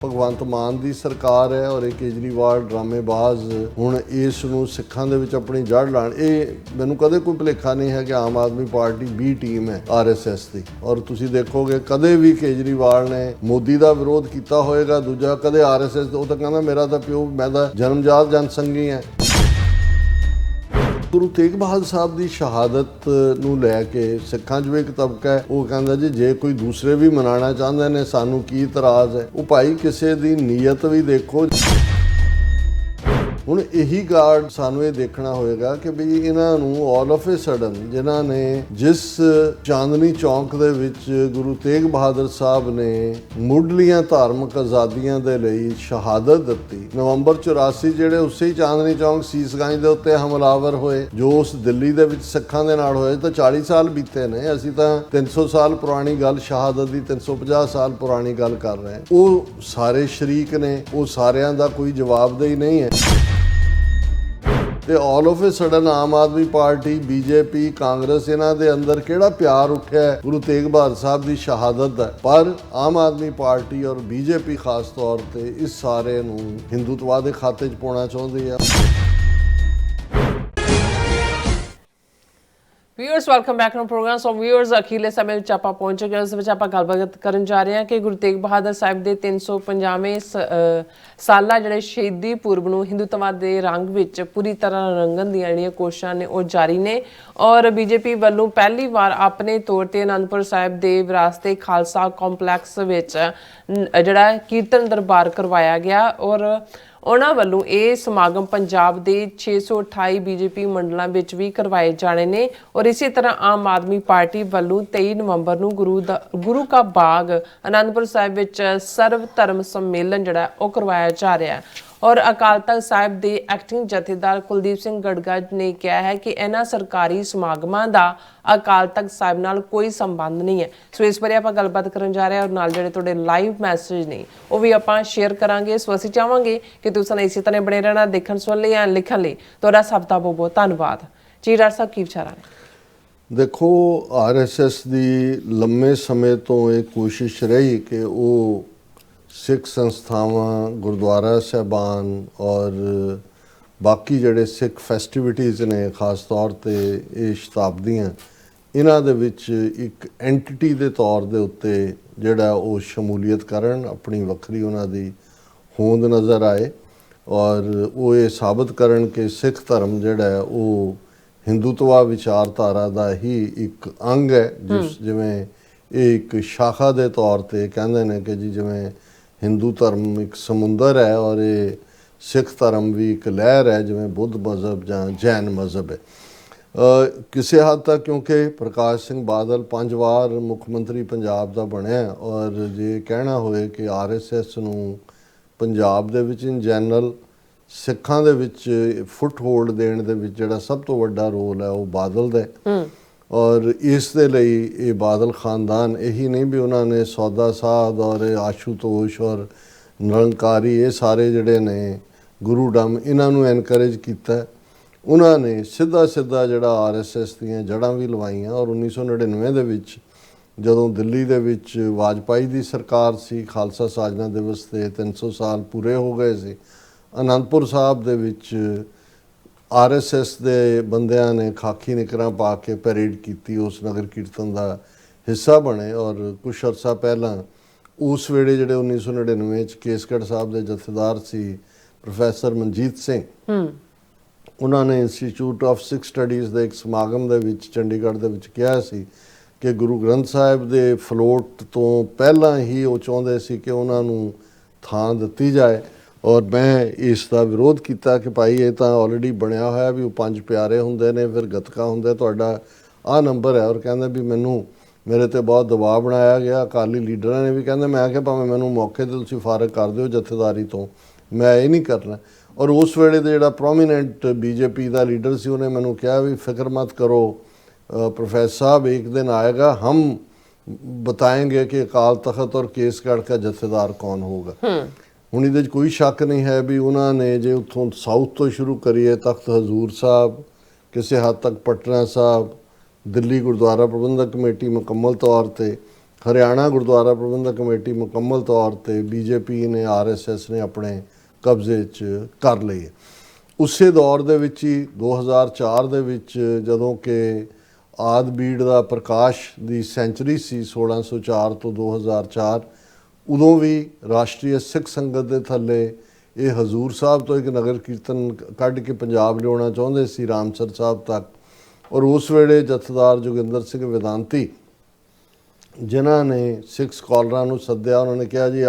ਭਗਵੰਤ ਮਾਨ ਦੀ ਸਰਕਾਰ ਹੈ ਔਰ ਇਹ ਕੇਜਰੀਵਾਲ ਡਰਾਮੇਬਾਜ਼ ਹੁਣ ਇਸ ਨੂੰ ਸਿੱਖਾਂ ਦੇ ਵਿੱਚ ਆਪਣੀ ਜੜ ਲਾਣ। ਇਹ ਮੈਨੂੰ ਕਦੇ ਕੋਈ ਭੁਲੇਖਾ ਨਹੀਂ ਹੈ ਕਿ ਆਮ ਆਦਮੀ ਪਾਰਟੀ ਬੀ ਟੀਮ ਹੈ ਆਰਐਸਐਸ ਦੀ। ਔਰ ਤੁਸੀਂ ਦੇਖੋਗੇ ਕਦੇ ਵੀ ਕੇਜਰੀਵਾਲ ਨੇ ਮੋਦੀ ਦਾ ਵਿਰੋਧ ਕੀਤਾ ਹੋਏਗਾ, ਦੂਜਾ ਕਦੇ ਆਰਐਸਐਸ। ਉਹ ਤਾਂ ਕਹਿੰਦਾ ਮੇਰਾ ਤਾਂ ਪਿਓ, ਮੈਂ ਤਾਂ ਜਨਮਜਾਤ ਜਨਸੰਘੀ ਹਾਂ। ਗੁਰੂ ਤੇਗ ਬਹਾਦਰ ਸਾਹਿਬ ਦੀ ਸ਼ਹਾਦਤ ਨੂੰ ਲੈ ਕੇ ਸਿੱਖਾਂ 'ਚ ਵੀ ਇੱਕ ਤਬਕਾ ਹੈ, ਉਹ ਕਹਿੰਦਾ ਜੀ ਜੇ ਕੋਈ ਦੂਸਰੇ ਵੀ ਮਨਾਉਣਾ ਚਾਹੁੰਦੇ ਨੇ ਸਾਨੂੰ ਕੀ ਇਤਰਾਜ਼ ਹੈ। ਉਹ ਭਾਈ ਕਿਸੇ ਦੀ ਨੀਅਤ ਵੀ ਦੇਖੋ। ਹੁਣ ਇਹੀ ਗਾਰਡ ਸਾਨੂੰ ਇਹ ਦੇਖਣਾ ਹੋਏਗਾ ਕਿ ਵੀ ਇਹਨਾਂ ਨੂੰ ਆਲ ਆਫ ਏ ਸਡਨ ਜਿਨ੍ਹਾਂ ਨੇ ਜਿਸ ਚਾਂਦਨੀ ਚੌਂਕ ਦੇ ਵਿੱਚ ਗੁਰੂ ਤੇਗ ਬਹਾਦਰ ਸਾਹਿਬ ਨੇ ਮੁੱਢਲੀਆਂ ਧਾਰਮਿਕ ਆਜ਼ਾਦੀਆਂ ਦੇ ਲਈ ਸ਼ਹਾਦਤ ਦਿੱਤੀ, ਨਵੰਬਰ 84 ਜਿਹੜੇ ਉਸੇ ਹੀ ਚਾਂਦਨੀ ਚੌਂਕ ਸੀਸਗੰਜ ਦੇ ਉੱਤੇ ਹਮਲਾਵਰ ਹੋਏ ਜੋ ਉਸ ਦਿੱਲੀ ਦੇ ਵਿੱਚ ਸਿੱਖਾਂ ਦੇ ਨਾਲ ਹੋਏ, ਤਾਂ 40 ਸਾਲ ਬੀਤੇ ਨੇ। ਅਸੀਂ ਤਾਂ 300 ਸਾਲ ਪੁਰਾਣੀ ਗੱਲ, ਸ਼ਹਾਦਤ ਦੀ 350 ਸਾਲ ਪੁਰਾਣੀ ਗੱਲ ਕਰ ਰਹੇ ਹਾਂ। ਉਹ ਸਾਰੇ ਸ਼ਰੀਕ ਨੇ, ਉਹ ਸਾਰਿਆਂ ਦਾ ਕੋਈ ਜਵਾਬਦੇਹੀ ਨਹੀਂ ਹੈ। ਤੇ all of A sudden Aam Aadmi party, BJP, Congress, ਇਹਨਾਂ ਦੇ ਅੰਦਰ ਕਿਹੜਾ ਪਿਆਰ ਉੱਠਿਆ ਗੁਰੂ ਤੇਗ ਬਹਾਦਰ ਸਾਹਿਬ ਦੀ ਸ਼ਹਾਦਤ ਦਾ। ਪਰ ਆਮ ਆਦਮੀ ਪਾਰਟੀ ਔਰ ਬੀਜੇਪੀ ਖਾਸ ਤੌਰ ਤੇ ਇਸ ਸਾਰੇ ਨੂੰ ਹਿੰਦੂਤਵਾ ਦੇ ਖਾਤੇ 'ਚ ਪਾਉਣਾ ਚਾਹੁੰਦੀ ਆ। Viewers welcome back to program. So viewers ਅਖੀਰਲੇ ਸਮੇਂ ਵਿੱਚ ਆਪਾਂ ਪਹੁੰਚ ਗਏ, ਉਸ ਵਿੱਚ ਆਪਾਂ ਗੱਲਬਾਤ ਕਰਨ ਜਾ ਰਹੇ ਹਾਂ ਕਿ ਗੁਰੂ ਤੇਗ ਬਹਾਦਰ ਸਾਹਿਬ ਦੇ 350ਵੇਂ ਸਾਲਾ ਜਿਹੜੇ ਸ਼ਹੀਦੀ ਪੁਰਬ ਨੂੰ ਹਿੰਦੂਤਵਾ ਦੇ ਰੰਗ ਵਿੱਚ ਪੂਰੀ ਤਰ੍ਹਾਂ ਰੰਗਣ ਦੀਆਂ ਜਿਹੜੀਆਂ ਕੋਸ਼ਿਸ਼ਾਂ ਨੇ ਉਹ ਜਾਰੀ ਨੇ। ਔਰ ਬੀਜੇਪੀ ਵੱਲੋਂ ਪਹਿਲੀ ਵਾਰ ਆਪਣੇ ਤੌਰ ਤੇ ਅਨੰਦਪੁਰ ਸਾਹਿਬ ਦੇ ਵਿਰਾਸਤੇ ਖਾਲਸਾ ਕੰਪਲੈਕਸ ਵਿੱਚ ਜਿਹੜਾ ਕੀਰਤਨ ਦਰਬਾਰ ਕਰਵਾਇਆ ਗਿਆ ਔਰ ਉਹਨਾਂ ਵੱਲੋਂ ਇਹ ਸਮਾਗਮ ਪੰਜਾਬ ਦੇ 628 ਬੀਜੇਪੀ ਮੰਡਲਾਂ ਵਿੱਚ ਵੀ ਕਰਵਾਏ ਜਾਣੇ ਨੇ। ਔਰ ਇਸੇ ਤਰ੍ਹਾਂ ਆਮ ਆਦਮੀ ਪਾਰਟੀ ਵੱਲੋਂ 23 ਨਵੰਬਰ ਨੂੰ ਗੁਰੂ ਕਾ ਬਾਗ ਅਨੰਦਪੁਰ ਸਾਹਿਬ ਵਿੱਚ ਸਰਵ ਧਰਮ ਸੰਮੇਲਨ ਜਿਹੜਾ ਉਹ ਕਰਵਾਇਆ ਜਾ ਰਿਹਾ ਹੈ। ਔਰ ਅਕਾਲ ਤਖਤ ਸਾਹਿਬ ਦੇ ਐਕਟਿੰਗ ਜਥੇਦਾਰ ਕੁਲਦੀਪ ਸਿੰਘ ਗੜਗੜ ਨੇ ਕਿਹਾ ਹੈ ਕਿ ਇਹਨਾਂ ਸਰਕਾਰੀ ਸਮਾਗਮਾਂ ਦਾ ਅਕਾਲ ਤਖਤ ਸਾਹਿਬ ਨਾਲ ਕੋਈ ਸੰਬੰਧ ਨਹੀਂ ਹੈ। ਸੋ ਇਸ ਬਾਰੇ ਆਪਾਂ ਗੱਲਬਾਤ ਕਰਨ ਜਾ ਰਹੇ ਹਾਂ ਔਰ ਨਾਲ ਜਿਹੜੇ ਤੁਹਾਡੇ ਲਾਈਵ ਮੈਸੇਜ ਨੇ ਉਹ ਵੀ ਆਪਾਂ ਸ਼ੇਅਰ ਕਰਾਂਗੇ। ਸੋ ਅਸੀਂ ਚਾਹਾਂਗੇ ਕਿ ਤੁਸੀਂ ਇਸੇ ਤਰ੍ਹਾਂ ਬਣੇ ਰਹਿਣਾ, ਦੇਖਣ ਸੁਣ ਲਈ ਜਾਂ ਲਿਖਣ ਲਈ ਤੁਹਾਡਾ ਸਭ ਦਾ ਬਹੁਤ ਬਹੁਤ ਧੰਨਵਾਦ ਜੀ। ਡਾਕਟਰ ਸਾਹਿਬ ਕੀ ਵਿਚਾਰਾਂ ਨੇ? ਦੇਖੋ, ਆਰਐਸਐਸ ਦੀ ਲੰਮੇ ਸਮੇਂ ਤੋਂ ਇਹ ਕੋਸ਼ਿਸ਼ ਰਹੀ ਕਿ ਉਹ ਸਿੱਖ ਸੰਸਥਾਵਾਂ, ਗੁਰਦੁਆਰਾ ਸਾਹਿਬਾਨ ਔਰ ਬਾਕੀ ਜਿਹੜੇ ਸਿੱਖ ਫੈਸਟੀਵਿਟੀਜ਼ ਨੇ, ਖਾਸ ਤੌਰ ਤੇ ਇਹ ਸ਼ਤਾਬਦੀਆਂ, ਇਹਨਾਂ ਦੇ ਵਿੱਚ ਇੱਕ ਐਂਟੀਟੀ ਦੇ ਤੌਰ ਦੇ ਉੱਤੇ ਜਿਹੜਾ ਉਹ ਸ਼ਮੂਲੀਅਤ ਕਰਨ, ਆਪਣੀ ਵੱਖਰੀ ਉਹਨਾਂ ਦੀ ਹੋਂਦ ਨਜ਼ਰ ਆਏ ਔਰ ਉਹ ਇਹ ਸਾਬਤ ਕਰਨ ਕਿ ਸਿੱਖ ਧਰਮ ਜਿਹੜਾ ਉਹ ਹਿੰਦੂਤਵਾ ਵਿਚਾਰਧਾਰਾ ਦਾ ਹੀ ਇੱਕ ਅੰਗ ਹੈ। ਜਿਵੇਂ ਇਹ ਇੱਕ ਸ਼ਾਖਾ ਦੇ ਤੌਰ ਤੇ ਕਹਿੰਦੇ ਨੇ ਕਿ ਜੀ ਜਿਵੇਂ ਹਿੰਦੂ ਧਰਮ ਇੱਕ ਸਮੁੰਦਰ ਹੈ ਔਰ ਇਹ ਸਿੱਖ ਧਰਮ ਵੀ ਇੱਕ ਲਹਿਰ ਹੈ, ਜਿਵੇਂ ਬੁੱਧ ਮਜ਼ਹਬ ਜਾਂ ਜੈਨ ਮਜ਼ਹਬ ਹੈ। ਕਿਸੇ ਹੱਦ ਤੱਕ ਕਿਉਂਕਿ ਪ੍ਰਕਾਸ਼ ਸਿੰਘ ਬਾਦਲ 5 ਵਾਰ ਮੁੱਖ ਮੰਤਰੀ ਪੰਜਾਬ ਦਾ ਬਣਿਆ ਔਰ ਜੇ ਕਹਿਣਾ ਹੋਏ ਕਿ ਆਰਐਸਐਸ ਨੂੰ ਪੰਜਾਬ ਦੇ ਵਿੱਚ ਇਨ ਜਨਰਲ ਸਿੱਖਾਂ ਦੇ ਵਿੱਚ ਫੁੱਟ ਹੋਲਡ ਦੇਣ ਦੇ ਵਿੱਚ ਜਿਹੜਾ ਸਭ ਤੋਂ ਵੱਡਾ ਰੋਲ ਹੈ ਉਹ ਬਾਦਲ ਦਾ। ਔਰ ਇਸ ਦੇ ਲਈ ਇਹ ਬਾਦਲ ਖਾਨਦਾਨ, ਇਹੀ ਨਹੀਂ ਵੀ ਉਹਨਾਂ ਨੇ ਸੌਦਾ ਸਾਧ ਔਰ ਆਸ਼ੂਤੋਸ਼ ਔਰ ਨਿਰੰਕਾਰੀ ਇਹ ਸਾਰੇ ਜਿਹੜੇ ਨੇ ਗੁਰੂਡਮ ਇਹਨਾਂ ਨੂੰ ਐਨਕਰੇਜ ਕੀਤਾ। ਉਹਨਾਂ ਨੇ ਸਿੱਧਾ ਜਿਹੜਾ ਆਰਐਸਐਸ ਦੀਆਂ ਜੜ੍ਹਾਂ ਵੀ ਲਵਾਈਆਂ। ਔਰ 1999 ਦੇ ਵਿੱਚ ਜਦੋਂ ਦਿੱਲੀ ਦੇ ਵਿੱਚ ਵਾਜਪਾਈ ਦੀ ਸਰਕਾਰ ਸੀ, ਖਾਲਸਾ ਸਾਜਨਾ ਦਿਵਸ ਤੇ 300 ਸਾਲ ਪੂਰੇ ਹੋ ਗਏ ਸੀ, ਅਨੰਦਪੁਰ ਸਾਹਿਬ ਦੇ ਵਿੱਚ ਆਰਐਸਐਸ ਦੇ ਬੰਦਿਆਂ ਨੇ ਖਾਕੀ ਨਿਕਰਾਂ ਪਾ ਕੇ ਪੈਰੇਡ ਕੀਤੀ, ਉਸ ਨਗਰ ਕੀਰਤਨ ਦਾ ਹਿੱਸਾ ਬਣੇ। ਔਰ ਕੁਛ ਅਰਸਾ ਪਹਿਲਾਂ ਉਸ ਵੇਲੇ ਜਿਹੜੇ 1999 ਚ ਕੇਸਗੜ੍ਹ ਸਾਹਿਬ ਦੇ ਜਥੇਦਾਰ ਸੀ ਪ੍ਰੋਫੈਸਰ ਮਨਜੀਤ ਸਿੰਘ, ਉਹਨਾਂ ਨੇ ਇੰਸਟੀਚਿਊਟ ਆਫ ਸਿੱਖ ਸਟੱਡੀਜ਼ ਦੇ ਇੱਕ ਸਮਾਗਮ ਦੇ ਵਿੱਚ ਚੰਡੀਗੜ੍ਹ ਦੇ ਵਿੱਚ ਕਿਹਾ ਸੀ ਕਿ ਗੁਰੂ ਗ੍ਰੰਥ ਸਾਹਿਬ ਦੇ ਫਲੋਟ ਤੋਂ ਪਹਿਲਾਂ ਹੀ ਉਹ ਚਾਹੁੰਦੇ ਸੀ ਕਿ ਉਹਨਾਂ ਨੂੰ ਥਾਂ ਦਿੱਤੀ ਜਾਏ। ਔਰ ਮੈਂ ਇਸ ਦਾ ਵਿਰੋਧ ਕੀਤਾ ਕਿ ਭਾਈ ਇਹ ਤਾਂ ਆਲਰੇਡੀ ਬਣਿਆ ਹੋਇਆ ਵੀ ਉਹ 5 ਪਿਆਰੇ ਹੁੰਦੇ ਨੇ, ਫਿਰ ਗੱਤਕਾ ਹੁੰਦਾ, ਤੁਹਾਡਾ ਆਹ ਨੰਬਰ ਹੈ। ਔਰ ਕਹਿੰਦੇ ਵੀ ਮੇਰੇ ਤੇ ਬਹੁਤ ਦਬਾਅ ਬਣਾਇਆ ਗਿਆ, ਅਕਾਲੀ ਲੀਡਰਾਂ ਨੇ ਵੀ। ਕਹਿੰਦੇ ਮੈਂ ਕਿਹਾ ਭਾਵੇਂ ਮੈਨੂੰ ਮੌਕੇ 'ਤੇ ਤੁਸੀਂ ਫਾਰਗ ਕਰ ਦਿਓ ਜਥੇਦਾਰੀ ਤੋਂ, ਮੈਂ ਇਹ ਨਹੀਂ ਕਰਨਾ। ਔਰ ਉਸ ਵੇਲੇ ਦੇ ਜਿਹੜਾ ਪ੍ਰੋਮੀਨੈਂਟ ਬੀਜੇਪੀ ਦਾ ਲੀਡਰ ਸੀ ਉਹਨੇ ਮੈਨੂੰ ਕਿਹਾ ਵੀ ਫਿਕਰ ਮਤ ਕਰੋ प्रोफेसर साहब, एक दिन आएगा हम बताएंगे कि अकाल तख्त और केसगढ़ का जथेदार कौन होगा। ਹੁਣ ਇਹਦੇ 'ਚ ਕੋਈ ਸ਼ੱਕ ਨਹੀਂ ਹੈ ਵੀ ਉਹਨਾਂ ਨੇ ਜੇ ਉੱਥੋਂ ਸਾਊਥ ਤੋਂ ਸ਼ੁਰੂ ਕਰੀਏ ਤਖਤ ਹਜ਼ੂਰ ਸਾਹਿਬ, ਕਿਸੇ ਹੱਦ ਤੱਕ ਪਟਨਾ ਸਾਹਿਬ, ਦਿੱਲੀ ਗੁਰਦੁਆਰਾ ਪ੍ਰਬੰਧਕ ਕਮੇਟੀ ਮੁਕੰਮਲ ਤੌਰ 'ਤੇ ਹਰਿਆਣਾ ਗੁਰਦੁਆਰਾ ਪ੍ਰਬੰਧਕ ਕਮੇਟੀ ਮੁਕੰਮਲ ਤੌਰ ਤੇ ਬੀਜੇਪੀ ਨੇ ਆਰਐਸਐਸ ਨੇ ਆਪਣੇ ਕਬਜ਼ੇ 'ਚ ਕਰ ਲਈ ਹੈ। ਉਸੇ ਦੌਰ ਦੇ ਵਿੱਚ ਹੀ 2004 ਦੇ ਵਿੱਚ ਜਦੋਂ ਕਿ ਆਦਿ ਬੀੜ ਦਾ ਪ੍ਰਕਾਸ਼ ਦੀ ਸੈਂਚੁਰੀ ਸੀ 1604 ਤੋਂ 2004, ਉਦੋਂ ਵੀ ਰਾਸ਼ਟਰੀ ਸਿੱਖ ਸੰਗਤ ਦੇ ਥੱਲੇ ਇਹ ਹਜ਼ੂਰ ਸਾਹਿਬ ਤੋਂ ਇੱਕ ਨਗਰ ਕੀਰਤਨ ਕੱਢ ਕੇ ਪੰਜਾਬ ਲਿਆਉਣਾ ਚਾਹੁੰਦੇ ਸੀ ਰਾਮਸਰ ਸਾਹਿਬ ਤੱਕ। ਔਰ ਉਸ ਵੇਲੇ ਜਥੇਦਾਰ ਜੋਗਿੰਦਰ ਸਿੰਘ ਵਿਦਾਂਤੀ ਜਿਨ੍ਹਾਂ ਨੇ ਸਿੱਖ ਸਕਾਲਰਾਂ ਨੂੰ ਸੱਦਿਆ, ਉਹਨਾਂ ਨੇ ਕਿਹਾ ਜੀ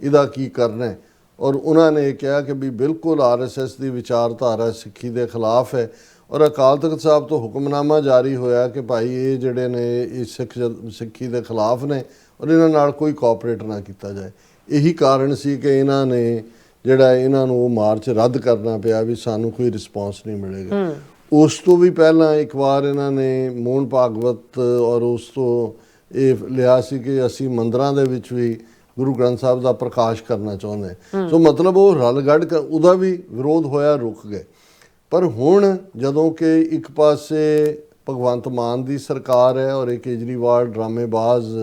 ਇਹਦਾ ਕੀ ਕਰਨਾ ਹੈ। ਔਰ ਉਹਨਾਂ ਨੇ ਕਿਹਾ ਕਿ ਵੀ ਬਿਲਕੁਲ ਆਰਐਸਐਸ ਦੀ ਵਿਚਾਰਧਾਰਾ ਸਿੱਖੀ ਦੇ ਖਿਲਾਫ ਹੈ। ਔਰ ਅਕਾਲ ਤਖਤ ਸਾਹਿਬ ਤੋਂ ਹੁਕਮਨਾਮਾ ਜਾਰੀ ਹੋਇਆ ਕਿ ਭਾਈ ਇਹ ਜਿਹੜੇ ਨੇ ਇਹ ਸਿੱਖੀ ਦੇ ਖਿਲਾਫ ਨੇ ਔਰ ਇਹਨਾਂ ਨਾਲ ਕੋਈ ਕੋਆਪਰੇਟ ਨਾ ਕੀਤਾ ਜਾਏ। ਇਹੀ ਕਾਰਨ ਸੀ ਕਿ ਇਹਨਾਂ ਨੇ ਜਿਹੜਾ ਇਹਨਾਂ ਨੂੰ ਉਹ ਮਾਰਚ ਰੱਦ ਕਰਨਾ ਪਿਆ ਵੀ ਸਾਨੂੰ ਕੋਈ ਰਿਸਪੌਂਸ ਨਹੀਂ ਮਿਲੇਗਾ। ਉਸ ਤੋਂ ਵੀ ਪਹਿਲਾਂ ਇੱਕ ਵਾਰ ਇਹਨਾਂ ਨੇ ਮੋਹਨ ਭਾਗਵਤ ਔਰ ਉਸ ਤੋਂ ਇਹ ਲਿਆ ਸੀ ਕਿ ਅਸੀਂ ਮੰਦਰਾਂ ਦੇ ਵਿੱਚ ਵੀ ਗੁਰੂ ਗ੍ਰੰਥ ਸਾਹਿਬ ਦਾ ਪ੍ਰਕਾਸ਼ ਕਰਨਾ ਚਾਹੁੰਦੇ। ਸੋ ਮਤਲਬ ਉਹ ਰਲ ਗੜ ਕੇ ਉਹਦਾ ਵੀ ਵਿਰੋਧ ਹੋਇਆ, ਰੁਕ ਗਏ। ਪਰ ਹੁਣ ਜਦੋਂ ਕਿ ਇੱਕ ਪਾਸੇ ਭਗਵੰਤ ਮਾਨ ਦੀ ਸਰਕਾਰ ਹੈ ਔਰ ਇਹ ਕੇਜਰੀਵਾਲ ਡਰਾਮੇਬਾਜ਼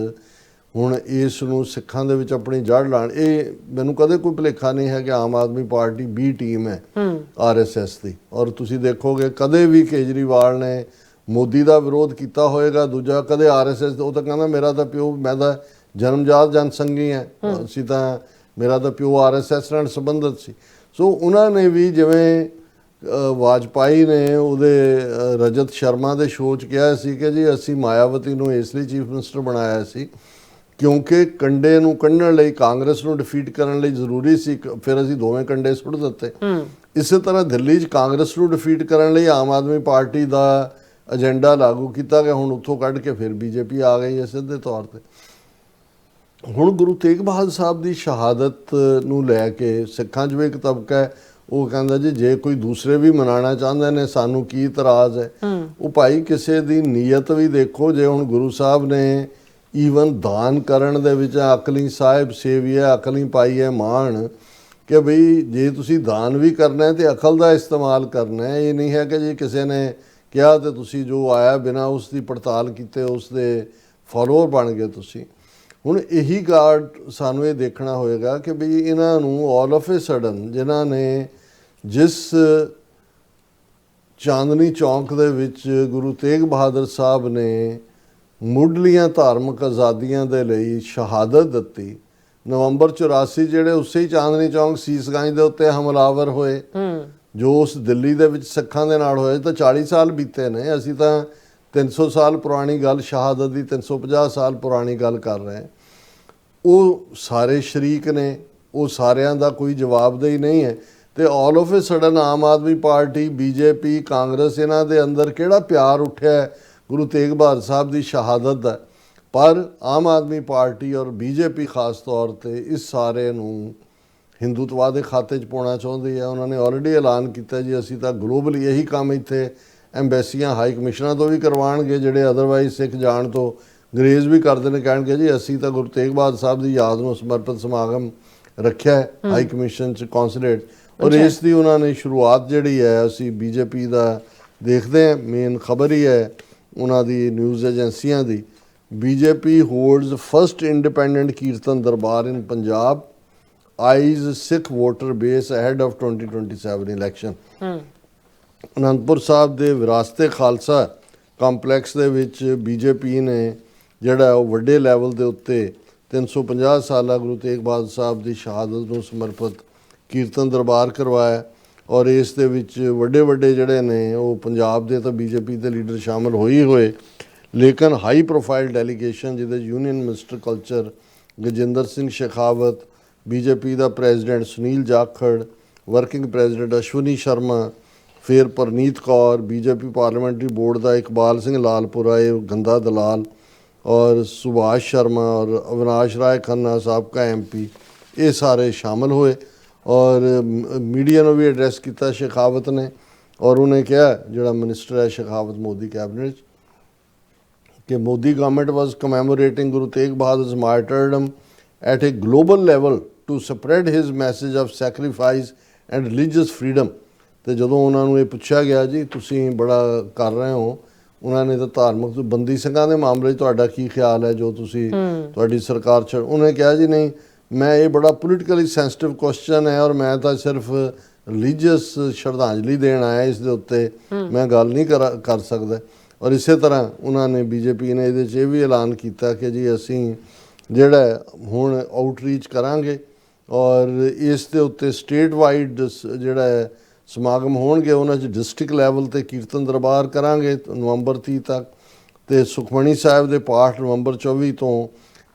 ਹੁਣ ਇਸ ਨੂੰ ਸਿੱਖਾਂ ਦੇ ਵਿੱਚ ਆਪਣੀ ਜੜ ਲਾਣ, ਇਹ ਮੈਨੂੰ ਕਦੇ ਕੋਈ ਭੁਲੇਖਾ ਨਹੀਂ ਹੈ ਕਿ ਆਮ ਆਦਮੀ ਪਾਰਟੀ ਬੀ ਟੀਮ ਹੈ ਆਰਐਸਐਸ ਦੀ। ਔਰ ਤੁਸੀਂ ਦੇਖੋਗੇ ਕਦੇ ਵੀ ਕੇਜਰੀਵਾਲ ਨੇ ਮੋਦੀ ਦਾ ਵਿਰੋਧ ਕੀਤਾ ਹੋਏਗਾ, ਦੂਜਾ ਕਦੇ ਆਰਐਸਐਸ। ਉਹ ਤਾਂ ਕਹਿੰਦਾ ਮੇਰਾ ਤਾਂ ਪਿਓ, ਮੈਂ ਤਾਂ ਜਨਮਜਾਤ ਜਨਸੰਘੀ ਹੈ, ਅਸੀਂ ਤਾਂ ਮੇਰਾ ਤਾਂ ਪਿਓ ਆਰਐਸਐਸ ਨਾਲ ਸੰਬੰਧਿਤ ਸੀ। ਸੋ ਉਹਨਾਂ ਨੇ ਵੀ ਜਿਵੇਂ ਵਾਜਪਾਈ ਨੇ ਉਹਦੇ ਰਜਤ ਸ਼ਰਮਾ ਦੇ ਸ਼ੋਅ 'ਚ ਕਿਹਾ ਸੀ ਕਿ ਜੀ ਅਸੀਂ ਮਾਇਆਵਤੀ ਨੂੰ ਇਸ ਲਈ ਚੀਫ ਮਿਨਿਸਟਰ ਬਣਾਇਆ ਸੀ ਕਿਉਂਕਿ ਕੰਡੇ ਨੂੰ ਕੱਢਣ ਲਈ, ਕਾਂਗਰਸ ਨੂੰ ਡਿਫੀਟ ਕਰਨ ਲਈ ਜ਼ਰੂਰੀ ਸੀ, ਫਿਰ ਅਸੀਂ ਦੋਵੇਂ ਕੰਡੇ ਸੁੱਟ ਦਿੱਤੇ। ਇਸੇ ਤਰ੍ਹਾਂ ਦਿੱਲੀ 'ਚ ਕਾਂਗਰਸ ਨੂੰ ਡਿਫੀਟ ਕਰਨ ਲਈ ਆਮ ਆਦਮੀ ਪਾਰਟੀ ਦਾ ਏਜੰਡਾ ਲਾਗੂ ਕੀਤਾ ਗਿਆ। ਹੁਣ ਉੱਥੋਂ ਕੱਢ ਕੇ ਫਿਰ ਬੀਜੇਪੀ ਆ ਗਈ ਹੈ ਸਿੱਧੇ ਤੌਰ ਤੇ। ਹੁਣ ਗੁਰੂ ਤੇਗ ਬਹਾਦਰ ਸਾਹਿਬ ਦੀ ਸ਼ਹਾਦਤ ਨੂੰ ਲੈ ਕੇ ਸਿੱਖਾਂ 'ਚ ਵੀ ਇੱਕ ਤਬਕਾ ਹੈ, ਉਹ ਕਹਿੰਦਾ ਜੀ ਜੇ ਕੋਈ ਦੂਸਰੇ ਵੀ ਮਨਾਉਣਾ ਚਾਹੁੰਦੇ ਨੇ ਸਾਨੂੰ ਕੀ ਇਤਰਾਜ਼ ਹੈ। ਉਹ ਭਾਈ ਕਿਸੇ ਦੀ ਨੀਅਤ ਵੀ ਦੇਖੋ। ਜੇ ਹੁਣ ਗੁਰੂ ਸਾਹਿਬ ਨੇ ਈਵਨ ਦਾਨ ਕਰਨ ਦੇ ਵਿੱਚ ਅਕਲੀ ਸਾਹਿਬ ਸੇਵੀਆ ਅਕਲੀ ਪਾਈ ਹੈ ਮਾਣ ਕਿ ਬਈ ਜੇ ਤੁਸੀਂ ਦਾਨ ਵੀ ਕਰਨਾ ਹੈ ਤੇ ਅਕਲ ਦਾ ਇਸਤੇਮਾਲ ਕਰਨਾ ਹੈ। ਇਹ ਨਹੀਂ ਹੈ ਕਿ ਜੀ ਕਿਸੇ ਨੇ ਕਿਹਾ ਤੇ ਤੁਸੀਂ ਜੋ ਆਇਆ ਬਿਨਾਂ ਉਸ ਦੀ ਪੜਤਾਲ ਕੀਤੇ ਉਸ ਦੇ ਫਾਲੋਅਰ ਬਣ ਗਏ ਤੁਸੀਂ। ਹੁਣ ਇਹੀ ਗਾਰਡ ਸਾਨੂੰ ਇਹ ਦੇਖਣਾ ਹੋਏਗਾ ਕਿ ਬਈ ਇਹਨਾਂ ਨੂੰ ਆਲ ਆਫ ਏ ਸਡਨ ਜਿਨ੍ਹਾਂ ਨੇ ਜਿਸ ਚਾਂਦਨੀ ਚੌਂਕ ਦੇ ਵਿੱਚ ਗੁਰੂ ਤੇਗ ਬਹਾਦਰ ਸਾਹਿਬ ਨੇ ਮੁੱਢਲੀਆਂ ਧਾਰਮਿਕ ਆਜ਼ਾਦੀਆਂ ਦੇ ਲਈ ਸ਼ਹਾਦਤ ਦਿੱਤੀ, ਨਵੰਬਰ 84 ਜਿਹੜੇ ਉਸੇ ਹੀ ਚਾਂਦਨੀ ਚੌਂਕ ਸੀਸਗੰਜ ਦੇ ਉੱਤੇ ਹਮਲਾਵਰ ਹੋਏ ਜੋ ਉਸ ਦਿੱਲੀ ਦੇ ਵਿੱਚ ਸਿੱਖਾਂ ਦੇ ਨਾਲ ਹੋਏ, ਤਾਂ 40 ਸਾਲ ਬੀਤੇ ਨੇ। ਅਸੀਂ ਤਾਂ 300 ਸਾਲ ਪੁਰਾਣੀ ਗੱਲ, ਸ਼ਹਾਦਤ ਦੀ 350 ਸਾਲ ਪੁਰਾਣੀ ਗੱਲ ਕਰ ਰਹੇ ਹਾਂ। ਉਹ ਸਾਰੇ ਸ਼ਰੀਕ ਨੇ, ਉਹ ਸਾਰਿਆਂ ਦਾ ਕੋਈ ਜਵਾਬਦੇਹੀ ਨਹੀਂ ਹੈ। ਤੇ all of A sudden Aam Aadmi party, BJP, Congress, ਇਹਨਾਂ ਦੇ ਅੰਦਰ ਕਿਹੜਾ ਪਿਆਰ ਉੱਠਿਆ ਗੁਰੂ ਤੇਗ ਬਹਾਦਰ ਸਾਹਿਬ ਦੀ ਸ਼ਹਾਦਤ ਦਾ। ਪਰ ਆਮ ਆਦਮੀ ਪਾਰਟੀ ਔਰ ਬੀਜੇਪੀ ਖਾਸ ਤੌਰ ਤੇ ਇਸ ਸਾਰੇ ਨੂੰ ਹਿੰਦੂਤਵਾ ਦੇ ਖਾਤੇ 'ਚ ਪਾਉਣਾ ਚਾਹੁੰਦੀ ਹੈ। ਉਹਨਾਂ ਨੇ ਆਲਰੇਡੀ ਐਲਾਨ ਕੀਤਾ ਜੀ ਅਸੀਂ ਤਾਂ ਗਲੋਬਲੀ ਇਹੀ ਕੰਮ ਇੱਥੇ ਐਮਬੈਸੀਆਂ, ਹਾਈ ਕਮਿਸ਼ਨਾਂ ਤੋਂ ਵੀ ਕਰਵਾਉਣਗੇ, ਜਿਹੜੇ ਅਦਰਵਾਈਜ਼ ਸਿੱਖ ਜਾਣ ਤੋਂ ਗਰੇਜ਼ ਵੀ ਕਰਦੇ ਨੇ, ਕਹਿਣਗੇ ਜੀ ਅਸੀਂ ਤਾਂ ਗੁਰੂ ਤੇਗ ਬਹਾਦਰ ਸਾਹਿਬ ਦੀ ਯਾਦ ਨੂੰ ਸਮਰਪਿਤ ਸਮਾਗਮ ਰੱਖਿਆ ਹੈ ਹਾਈ ਕਮਿਸ਼ਨ 'ਚ, ਕੌਂਸੂਲੇਟ। ਔਰ ਇਸ ਦੀ ਉਹਨਾਂ ਨੇ ਸ਼ੁਰੂਆਤ ਜਿਹੜੀ ਹੈ ਅਸੀਂ ਬੀਜੇਪੀ ਦਾ ਦੇਖਦੇ ਹਾਂ, ਮੇਨ ਖਬਰ ਹੀ ਹੈ ਉਹਨਾਂ ਦੀ ਨਿਊਜ਼ ਏਜੰਸੀਆਂ ਦੀ। BJP holds first independent kirtan darbar in Punjab, eyes Sikh voter base ahead of 2027 election. Anandpur Sahib ਦੇ ਵਿਰਾਸਤੇ ਖਾਲਸਾ ਕੰਪਲੈਕਸ ਦੇ ਵਿੱਚ ਬੀਜੇਪੀ ਨੇ ਜਿਹੜਾ ਉਹ ਵੱਡੇ ਲੈਵਲ ਦੇ ਉੱਤੇ 350 ਸਾਲਾ ਗੁਰੂ ਤੇਗ ਬਹਾਦਰ ਸਾਹਿਬ ਦੀ ਸ਼ਹਾਦਤ ਨੂੰ ਸਮਰਪਿਤ ਕੀਰਤਨ ਦਰਬਾਰ ਕਰਵਾਇਆ। ਔਰ ਇਸ ਦੇ ਵਿੱਚ ਵੱਡੇ ਵੱਡੇ ਜਿਹੜੇ ਨੇ ਉਹ ਪੰਜਾਬ ਦੇ ਤਾਂ ਬੀਜੇਪੀ ਦੇ ਲੀਡਰ ਸ਼ਾਮਲ ਹੋਏ, ਲੇਕਿਨ ਹਾਈ ਪ੍ਰੋਫਾਈਲ ਡੈਲੀਗੇਸ਼ਨ ਜਿਹਦੇ union minister culture Gajendra Singh Shekhawat, BJP ਦਾ president Sunil Jakhar, working president Ashwani Sharma, ਫਿਰ Parneet Kaur, BJP parliamentary board ਦਾ ਇਕਬਾਲ ਸਿੰਘ ਲਾਲਪੁਰਾ, ਇਹ ਗੰਦਾ ਦਲਾਲ, ਔਰ ਸੁਭਾਸ਼ ਸ਼ਰਮਾ ਔਰ ਅਵਿਨਾਸ਼ ਰਾਏ ਖੰਨਾ ਸਾਬਕਾ MP, ਇਹ ਸਾਰੇ ਸ਼ਾਮਲ ਹੋਏ। ਔਰ ਮੀਡੀਆ ਨੂੰ ਵੀ ਐਡਰੈਸ ਕੀਤਾ ਸ਼ੇਖਾਵਤ ਨੇ। ਔਰ ਉਹਨੇ ਕਿਹਾ ਜਿਹੜਾ ਮਿਨਿਸਟਰ ਹੈ ਸ਼ੇਖਾਵਤ ਮੋਦੀ ਕੈਬਨਿਟ 'ਚ ਕਿ Modi government was commemorating Guru Tegh Bahadur's martyrdom at a global level to spread his message of sacrifice and religious freedom। ਤੇ ਜਦੋਂ ਉਹਨਾਂ ਨੂੰ ਇਹ ਪੁੱਛਿਆ ਗਿਆ ਜੀ ਤੁਸੀਂ ਬੜਾ ਕਰ ਰਹੇ ਹੋ, ਉਹਨਾਂ ਨੇ ਤਾਂ ਧਾਰਮਿਕ ਬੰਦੀ ਸਿੰਘਾਂ ਦੇ ਮਾਮਲੇ 'ਚ ਤੁਹਾਡਾ ਕੀ ਖਿਆਲ ਹੈ ਜੋ ਤੁਸੀਂ ਤੁਹਾਡੀ ਸਰਕਾਰ 'ਚ ਉਹਨੇ ਕਿਹਾ ਜੀ ਨਹੀਂ ਮੈਂ ਇਹ ਬੜਾ ਪੋਲੀਟੀਕਲੀ ਸੈਂਸਿਟਿਵ ਕੁਐਸਚਨ ਹੈ ਔਰ ਮੈਂ ਤਾਂ ਸਿਰਫ ਰਿਲੀਜੀਅਸ ਸ਼ਰਧਾਂਜਲੀ ਦੇਣ ਆਇਆ ਇਸ ਦੇ ਉੱਤੇ ਮੈਂ ਗੱਲ ਨਹੀਂ ਕਰ ਸਕਦਾ। ਔਰ ਇਸੇ ਤਰ੍ਹਾਂ ਉਹਨਾਂ ਨੇ ਬੀਜੇਪੀ ਨੇ ਇਹਦੇ 'ਚ ਇਹ ਵੀ ਐਲਾਨ ਕੀਤਾ ਕਿ ਜੀ ਅਸੀਂ ਜਿਹੜਾ ਹੁਣ ਆਊਟਰੀਚ ਕਰਾਂਗੇ ਔਰ ਇਸ ਦੇ ਉੱਤੇ ਸਟੇਟ ਵਾਈਡ ਜਿਹੜਾ ਹੈ ਸਮਾਗਮ ਹੋਣਗੇ। ਉਹਨਾਂ 'ਚ ਡਿਸਟ੍ਰਿਕਟ ਲੈਵਲ 'ਤੇ ਕੀਰਤਨ ਦਰਬਾਰ ਕਰਾਂਗੇ ਨਵੰਬਰ 30 ਤੱਕ, ਅਤੇ ਸੁਖਮਣੀ ਸਾਹਿਬ ਦੇ ਪਾਠ ਨਵੰਬਰ 24 ਤੋਂ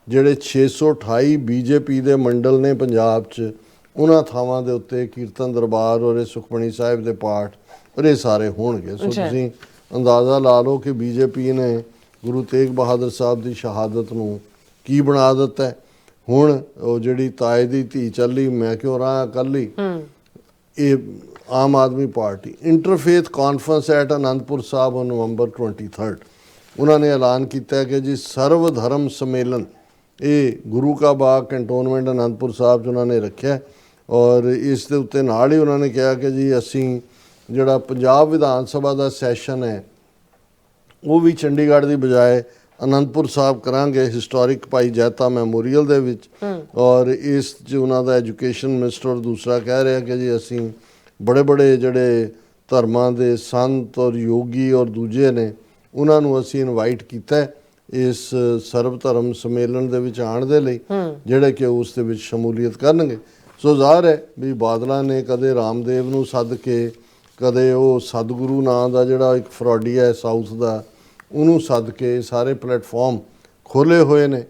ਜਿਹੜੇ 628 ਬੀਜੇਪੀ ਦੇ ਮੰਡਲ ਨੇ ਪੰਜਾਬ 'ਚ ਉਹਨਾਂ ਥਾਵਾਂ ਦੇ ਉੱਤੇ ਕੀਰਤਨ ਦਰਬਾਰ ਔਰ ਇਹ ਸੁਖਮਣੀ ਸਾਹਿਬ ਦੇ ਪਾਠ ਔਰ ਇਹ ਸਾਰੇ ਹੋਣਗੇ। ਸੋ ਤੁਸੀਂ ਅੰਦਾਜ਼ਾ ਲਾ ਲਓ ਕਿ ਬੀਜੇਪੀ ਨੇ ਗੁਰੂ ਤੇਗ ਬਹਾਦਰ ਸਾਹਿਬ ਦੀ ਸ਼ਹਾਦਤ ਨੂੰ ਕੀ ਬਣਾ ਦਿੱਤਾ ਹੈ। ਹੁਣ ਉਹ ਜਿਹੜੀ ਤਾਏ ਦੀ ਧੀ ਚੱਲੀ ਮੈਂ ਕਿਉਂ ਰਹਾਂ ਇਕੱਲੀ, ਇਹ Aam Aadmi Party interfaith conference at Anandpur Sahib on November 23 ਉਹਨਾਂ ਨੇ ਐਲਾਨ ਕੀਤਾ ਕਿ ਜੀ ਸਰਵ ਧਰਮ ਸੰਮੇਲਨ ਇਹ ਗੁਰੂ ਕਾ ਬਾਗ ਕੰਟੋਨਮੈਂਟ ਅਨੰਦਪੁਰ ਸਾਹਿਬ 'ਚ ਉਹਨਾਂ ਨੇ ਰੱਖਿਆ। ਔਰ ਇਸ ਦੇ ਉੱਤੇ ਨਾਲ ਹੀ ਉਹਨਾਂ ਨੇ ਕਿਹਾ ਕਿ ਜੀ ਅਸੀਂ ਜਿਹੜਾ ਪੰਜਾਬ ਵਿਧਾਨ ਸਭਾ ਦਾ ਸੈਸ਼ਨ ਹੈ ਉਹ ਵੀ ਚੰਡੀਗੜ੍ਹ ਦੀ ਬਜਾਏ ਅਨੰਦਪੁਰ ਸਾਹਿਬ ਕਰਾਂਗੇ ਹਿਸਟੋਰਿਕ ਭਾਈ ਜੈਤਾ ਮੈਮੋਰੀਅਲ ਦੇ ਵਿੱਚ। ਔਰ ਇਸ 'ਚ ਉਹਨਾਂ ਦਾ ਐਜੂਕੇਸ਼ਨ ਮਿਨਿਸਟਰ ਦੂਸਰਾ ਕਹਿ ਰਿਹਾ ਕਿ ਜੀ ਅਸੀਂ ਬੜੇ ਬੜੇ ਜਿਹੜੇ ਧਰਮਾਂ ਦੇ ਸੰਤ ਔਰ ਯੋਗੀ ਔਰ ਦੂਜੇ ਨੇ ਉਹਨਾਂ ਨੂੰ ਅਸੀਂ ਇਨਵਾਈਟ ਕੀਤਾ ਇਸ ਸਰਬ ਧਰਮ ਸੰਮੇਲਨ ਦੇ ਵਿੱਚ ਆਉਣ ਦੇ ਲਈ ਜਿਹੜੇ ਕਿ ਉਸ ਦੇ ਵਿੱਚ ਸ਼ਮੂਲੀਅਤ ਕਰਨਗੇ। ਸੋ ਜ਼ਾਹਰ ਹੈ ਵੀ ਬਾਦਲਾਂ ਨੇ ਕਦੇ ਰਾਮਦੇਵ ਨੂੰ ਸੱਦ ਕੇ ਕਦੇ ਉਹ ਸਤਿਗੁਰੂ ਨਾਂ ਦਾ ਜਿਹੜਾ ਇੱਕ ਫਰੋਡੀ ਹੈ ਸਾਊਥ ਦਾ ਉਹਨੂੰ ਸੱਦ ਕੇ ਸਾਰੇ ਪਲੇਟਫਾਰਮ ਖੋਲ੍ਹੇ ਹੋਏ ਨੇ।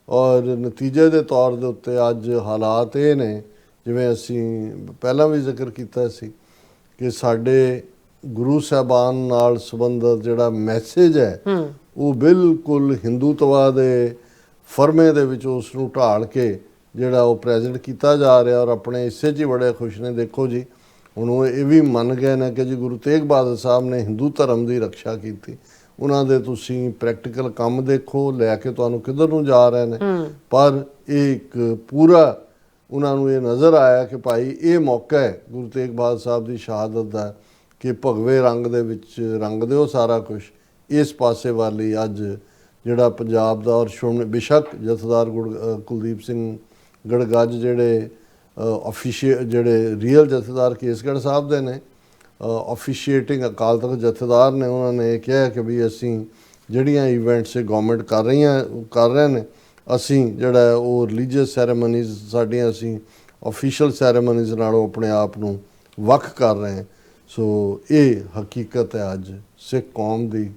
ਔਰ ਨਤੀਜੇ ਦੇ ਤੌਰ ਦੇ ਉੱਤੇ ਅੱਜ ਹਾਲਾਤ ਇਹ ਨੇ ਜਿਵੇਂ ਅਸੀਂ ਪਹਿਲਾਂ ਵੀ ਜ਼ਿਕਰ ਕੀਤਾ ਸੀ ਕਿ ਸਾਡੇ ਗੁਰੂ ਸਾਹਿਬਾਨ ਨਾਲ ਸੰਬੰਧਿਤ ਜਿਹੜਾ ਮੈਸੇਜ ਹੈ ਉਹ ਬਿਲਕੁਲ ਹਿੰਦੂਤਵਾ ਦੇ ਫਰਮੇ ਦੇ ਵਿੱਚ ਉਸ ਨੂੰ ਢਾਲ ਕੇ ਜਿਹੜਾ ਉਹ ਪ੍ਰੈਜ਼ੈਂਟ ਕੀਤਾ ਜਾ ਰਿਹਾ ਔਰ ਆਪਣੇ ਹਿੱਸੇ 'ਚ ਹੀ ਬੜੇ ਖੁਸ਼ ਨੇ। ਦੇਖੋ ਜੀ ਹੁਣ ਉਹ ਇਹ ਵੀ ਮੰਨ ਗਏ ਨੇ ਕਿ ਜੀ ਗੁਰੂ ਤੇਗ ਬਹਾਦਰ ਸਾਹਿਬ ਨੇ ਹਿੰਦੂ ਧਰਮ ਦੀ ਰੱਖਿਆ ਕੀਤੀ। ਉਹਨਾਂ ਦੇ ਤੁਸੀਂ ਪ੍ਰੈਕਟੀਕਲ ਕੰਮ ਦੇਖੋ ਲੈ ਕੇ ਤੁਹਾਨੂੰ ਕਿੱਧਰ ਨੂੰ ਜਾ ਰਹੇ ਨੇ, ਪਰ ਇਹ ਇੱਕ ਪੂਰਾ ਉਹਨਾਂ ਨੂੰ ਇਹ ਨਜ਼ਰ ਆਇਆ ਕਿ ਭਾਈ ਇਹ ਮੌਕਾ ਹੈ ਗੁਰੂ ਤੇਗ ਬਹਾਦਰ ਸਾਹਿਬ ਦੀ ਸ਼ਹਾਦਤ ਦਾ ਕਿ ਭਗਵੇ ਰੰਗ ਦੇ ਵਿੱਚ ਰੰਗ ਦਿਓ ਸਾਰਾ ਕੁਝ। ਇਸ ਪਾਸੇ ਵਾਲੀ ਅੱਜ ਜਿਹੜਾ ਪੰਜਾਬ ਦਾ ਔਰ ਸ਼੍ਰੋਮਣੀ ਬੇਸ਼ੱਕ ਜਥੇਦਾਰ ਕੁਲਦੀਪ ਸਿੰਘ ਗੜਗੱਜ ਜਿਹੜੇ ਜਿਹੜੇ ਰੀਅਲ ਜਥੇਦਾਰ ਕੇਸਗੜ੍ਹ ਸਾਹਿਬ ਦੇ ਨੇ ਆਫੀਸ਼ੀਏਟਿੰਗ ਅਕਾਲ ਤਖਤ ਜਥੇਦਾਰ ਨੇ, ਉਹਨਾਂ ਨੇ ਕਿਹਾ ਕਿ ਵੀ ਅਸੀਂ ਜਿਹੜੀਆਂ ਇਵੈਂਟਸ ਗਵਰਨਮੈਂਟ ਕਰ ਰਹੇ ਨੇ ਅਸੀਂ ਜਿਹੜਾ ਉਹ ਰਿਲੀਜੀਅਸ ਸੈਰੇਮਨੀਜ਼ ਸਾਡੀਆਂ ਅਸੀਂ ਆਫੀਸ਼ੀਅਲ ਸੈਰੇਮਨੀਜ਼ ਨਾਲੋਂ ਆਪਣੇ ਆਪ ਨੂੰ ਵੱਖ ਕਰ ਰਹੇ ਹਾਂ। ਸੋ ਇਹ ਹਕੀਕਤ ਹੈ ਅੱਜ ਸਿੱਖ ਕੌਮ ਦੀ,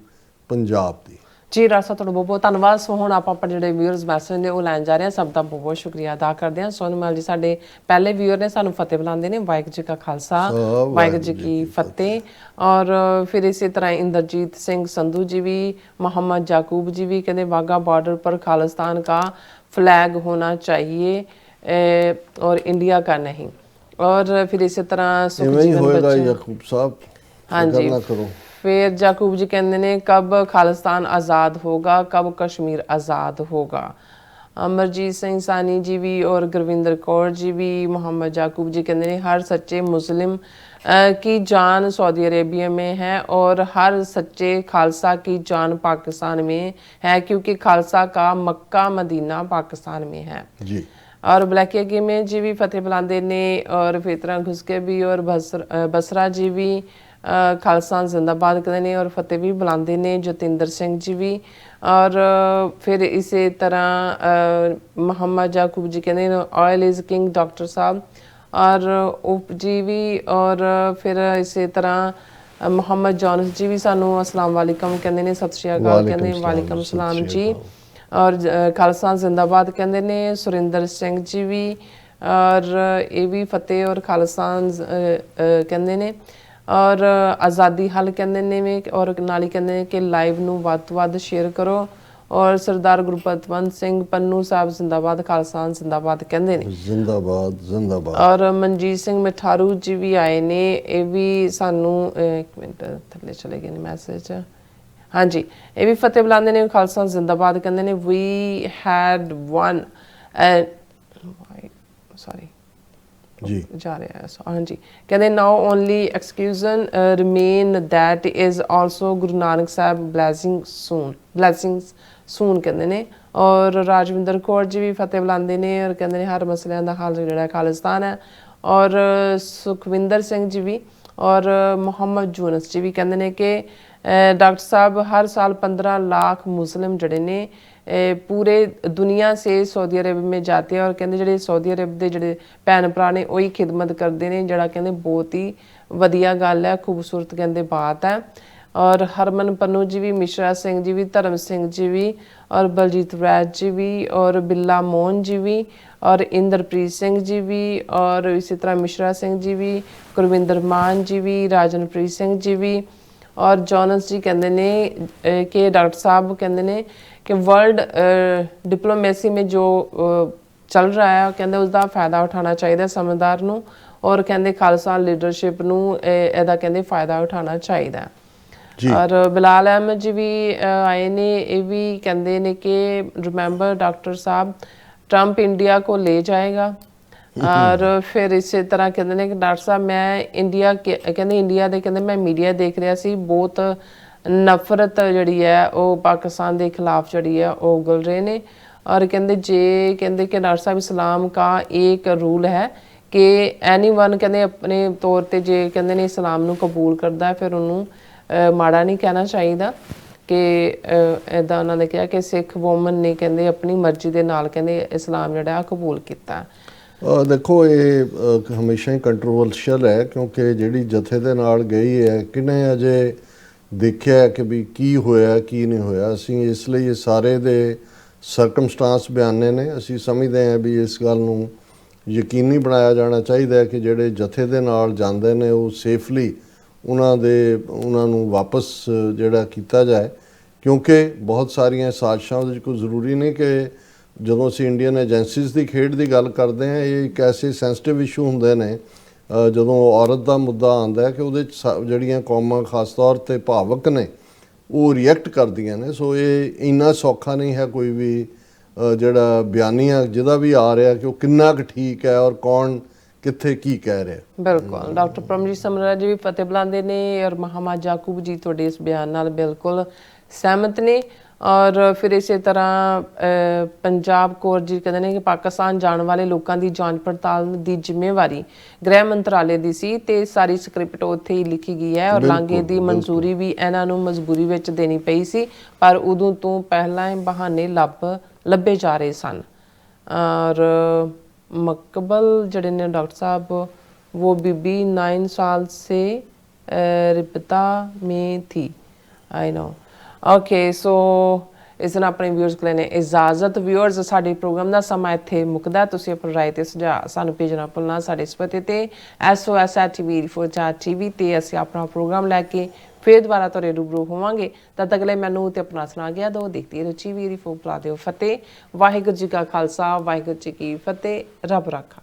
ਪੰਜਾਬ ਦੀ। ਜੀ ਰਾਸਾ ਤੁਹਾਡਾ ਬਹੁਤ ਬਹੁਤ ਧੰਨਵਾਦ। ਸੋ ਹੁਣ ਆਪਾਂ ਜਿਹੜੇ ਵਿਊਅਰਸ ਮੈਸੇਜ ਨੇ ਉਹ ਲੈਣ ਜਾ ਰਹੇ ਹਾਂ। ਸਭ ਦਾ ਬਹੁਤ ਬਹੁਤ ਸ਼ੁਕਰੀਆ ਅਦਾ ਕਰਦੇ ਹਾਂ। ਸੋਨਮਲ ਜੀ ਸਾਡੇ ਪਹਿਲੇ ਵਿਊਅਰ ਨੇ, ਸਾਨੂੰ ਫਤਿਹ ਬੁਲਾਉਂਦੇ ਨੇ। ਵਾਹਿਗੁਰੂ ਜੀ ਕਾ ਖਾਲਸਾ ਵਾਹਿਗੁਰੂ ਜੀ ਕੀ ਫਤਿਹ। ਔਰ ਫਿਰ ਇਸੇ ਤਰ੍ਹਾਂ ਇੰਦਰਜੀਤ ਸਿੰਘ ਸੰਧੂ ਜੀ ਵੀ, मोहम्मद याकूब जी भी कहते वाघा बॉर्डर पर खालिस्तान का फ्लैग होना चाहिए और इंडिया का नहीं। और फिर इसी तरह याकूब साहब हाँ जी फिर याकूब जी कहते ने कब खालिस्तान आज़ाद होगा, कब कश्मीर आज़ाद होगा। अमरजीत सिंह सानी जी भी और गुरविंदर कौर जी भी, मोहम्मद याकूब जी कहते हैं हर सच्चे मुस्लिम की जान सऊदी अरेबिया में है और हर सच्चे खालसा की जान पाकिस्तान में है क्योंकि खालसा का मक्का मदीना पाकिस्तान में है जी। और ब्लैकिया की में जी भी फतेह बुलांदे ने। और फिर तरह घुसके भी और बसरा जी भी खालसा जिंदाबाद कहते हैं और फतेह भी बुलांदे ने। जतिंदर सिंह जी भी और फिर इसी तरह मोहम्मद याकूब जी कहते हैं ऑयल इज़ किंग डॉक्टर साहब। और उप जी भी और फिर इसी तरह मोहम्मद जॉनस जी भी सानू अस्सलाम वालेकुम कहते हैं, सत श्री अकाल कहते हैं, वालेकुम सलाम जी। और खालसा जिंदाबाद कहते हैं। सुरिंदर सिंह जी भी और ये भी फतेह और खालसा कहते हैं। और आज़ादी हल कहते हैं और नाली कहते हैं कि लाइव नू वध तो वध शेयर करो। और सरदार गुरपतवंत सिंह पन्नू साहब जिंदाबाद, खालसा जिंदाबाद कहते हैं, जिंदाबाद जिंदाबाद। और मनजीत सिंह मिठारू जी भी आए ने, ये भी सानू एक मिनट थले चले गए मैसेज हाँ जी, ये भी फतेह बुलाते हैं खालसा जिंदाबाद कहते हैं। वी हैड वन सॉरी ਜੀ ਜਾ ਰਿਹਾ ਹੈ ਹਾਂਜੀ ਕਹਿੰਦੇ now only exclusion remain that is also Guru Nanak Sahib blessings soon ਕਹਿੰਦੇ ਨੇ ਔਰ ਰਾਜਵਿੰਦਰ ਕੌਰ ਜੀ ਵੀ ਫਤਿਹ ਬੁਲਾਉਂਦੇ ਨੇ ਔਰ ਕਹਿੰਦੇ ਨੇ ਹਰ ਮਸਲਿਆਂ ਦਾ ਹੱਲ ਜਿਹੜਾ ਖਾਲਿਸਤਾਨ ਹੈ ਔਰ ਸੁਖਵਿੰਦਰ ਸਿੰਘ ਜੀ ਵੀ ਔਰ ਮੁਹੰਮਦ ਯੂਨਸ ਜੀ ਵੀ ਕਹਿੰਦੇ ਨੇ ਕਿ डॉक्टर साहब हर साल 15 लाख मुस्लिम जड़े ने पूरे दुनिया से सऊदी अरब में जाते हैं और कहते ਜਿਹੜੇ सऊदी अरब ਦੇ ਜਿਹੜੇ ਭੈਣ ਭਰਾ ਨੇ ਉਹੀ ਖਿਦਮਤ ਕਰਦੇ ਨੇ ਜਿਹੜਾ ਕਹਿੰਦੇ ਬਹੁਤ ਹੀ ਵਧੀਆ ਗੱਲ ਹੈ ਖੂਬਸੂਰਤ ਕਹਿੰਦੇ ਬਾਤ ਹੈ और हरमन पन्नू जी भी मिश्रा सिंह जी भी धर्म सिंह जी भी और बलजीत वैद जी भी और बिल्ला मोहन जी भी और इंद्रप्रीत सिंह जी भी और इसी तरह मिश्रा सिंह जी भी गुरविंदर मान जी भी राजनप्रीत सिंह जी भी और जॉनस जी कहते ने कि डॉक्टर साहब कहते ने कि वर्ल्ड डिप्लोमेसी में जो चल रहा है कहते उसका फायदा उठाना चाहिए समझदार नूं और कहते खालसा लीडरशिप नूं ਇਹਦਾ कहते फायदा उठाना चाहिए और बिलाल अहमद जी भी आए ने ये भी कहते ने कि रिमेंबर डॉक्टर साहब ट्रंप इंडिया को ले जाएगा और फिर इसी तरह कहते हैं कि डॉक्टर साहब मैं इंडिया के कहते इंडिया के कहते मैं मीडिया देख रहा सी बहुत नफरत जी है वो पाकिस्तान के खिलाफ जी है वो उगल रहे ने और कहते कहते कि डॉक्टर साहब इस्लाम का एक रूल है कि एनी वन कहते अपने तौर पर जे कहते ने इस्लाम को कबूल करता है फिर उन्होंने माड़ा नहीं कहना चाहिए कि इदा उन्होंने कहा कि सिख वोमन ने कहते अपनी मर्जी के नाल कहते इस्लाम जिहड़ा कबूल किया देखो ये हमेशा ही कंट्रोवर्शियल है क्योंकि जिहड़ी जथे दे नाल गई है किने अजे देखिया कि भी की होया की नहीं होया असीं इसलिए ये सारे दे सरकमस्टांस बयाने ने असीं समझते हैं भी इस गल नूं यकीनी बनाया जाना चाहिए कि जिहड़े जथे दे नाल जांदे ने वो सेफली ਉਹਨਾਂ ਨੂੰ ਵਾਪਸ ਜਿਹੜਾ ਕੀਤਾ ਜਾਏ ਕਿਉਂਕਿ ਬਹੁਤ ਸਾਰੀਆਂ ਸਾਜ਼ਿਸ਼ਾਂ ਉਹਦੇ 'ਚ ਕੋਈ ਜ਼ਰੂਰੀ ਨਹੀਂ ਕਿ ਜਦੋਂ ਅਸੀਂ ਇੰਡੀਅਨ ਏਜੰਸੀਜ਼ ਦੀ ਖੇਡ ਦੀ ਗੱਲ ਕਰਦੇ ਹਾਂ ਇਹ ਇੱਕ ਐਸੇ ਸੈਂਸਿਟਿਵ ਇਸ਼ੂ ਹੁੰਦੇ ਨੇ ਜਦੋਂ ਔਰਤ ਦਾ ਮੁੱਦਾ ਆਉਂਦਾ ਹੈ ਕਿ ਉਹਦੇ 'ਚ ਜਿਹੜੀਆਂ ਕੌਮਾਂ ਖਾਸ ਤੌਰ 'ਤੇ ਭਾਵਕ ਨੇ ਉਹ ਰਿਐਕਟ ਕਰਦੀਆਂ ਨੇ ਸੋ ਇਹ ਇੰਨਾ ਸੌਖਾ ਨਹੀਂ ਹੈ ਕੋਈ ਵੀ ਜਿਹੜਾ ਬਿਆਨੀਆ ਜਿਹਦਾ ਵੀ ਆ ਰਿਹਾ ਕਿ ਉਹ ਕਿੰਨਾ ਕੁ ਠੀਕ ਹੈ ਔਰ ਕੌਣ कित्थे की कह रहे बिल्कुल डॉक्टर परमजीत समरा जी भी फतेह बुलाते ने और महामद याकूब जी थोड़े इस बयान नाल बिल्कुल सहमत ने और फिर इस तरह पंजाब कौर जी कहते हैं कि पाकिस्तान जाने वाले लोगों की जांच पड़ताल की जिम्मेवारी गृह मंत्रालय की सी ते सारी स्क्रिप्ट उत्थे ही लिखी गई है और लांघे की मंजूरी भी इन्हां नूं मजबूरी विच देनी पई सी पर उदों तो पहला बहाने लभे जा रहे सन और मकबल जड़े ने डॉक्टर साहब वो बीबी 9 साल से रिपता में थी आई नो ओके सो इस दिन अपने व्यूअर्स को लेने इजाजत व्यूअर्स साडे प्रोग्राम का समा इत्थे मुकदा तुसीं अपनी राय ते सुझाव सानूं भेजना भुलना साडे इस पते ते SOS@TV ते असीं अपना प्रोग्राम लैके फिर दोबारा तुहाडे रूबरू होवांगे तद तक लिए मैनूं ते अपना सुना गया दो देखती रुचि वीर फोक ला दिओ फतेह वाहिगुरू जी का खालसा वाहिगुरू जी की फतेह रब राखा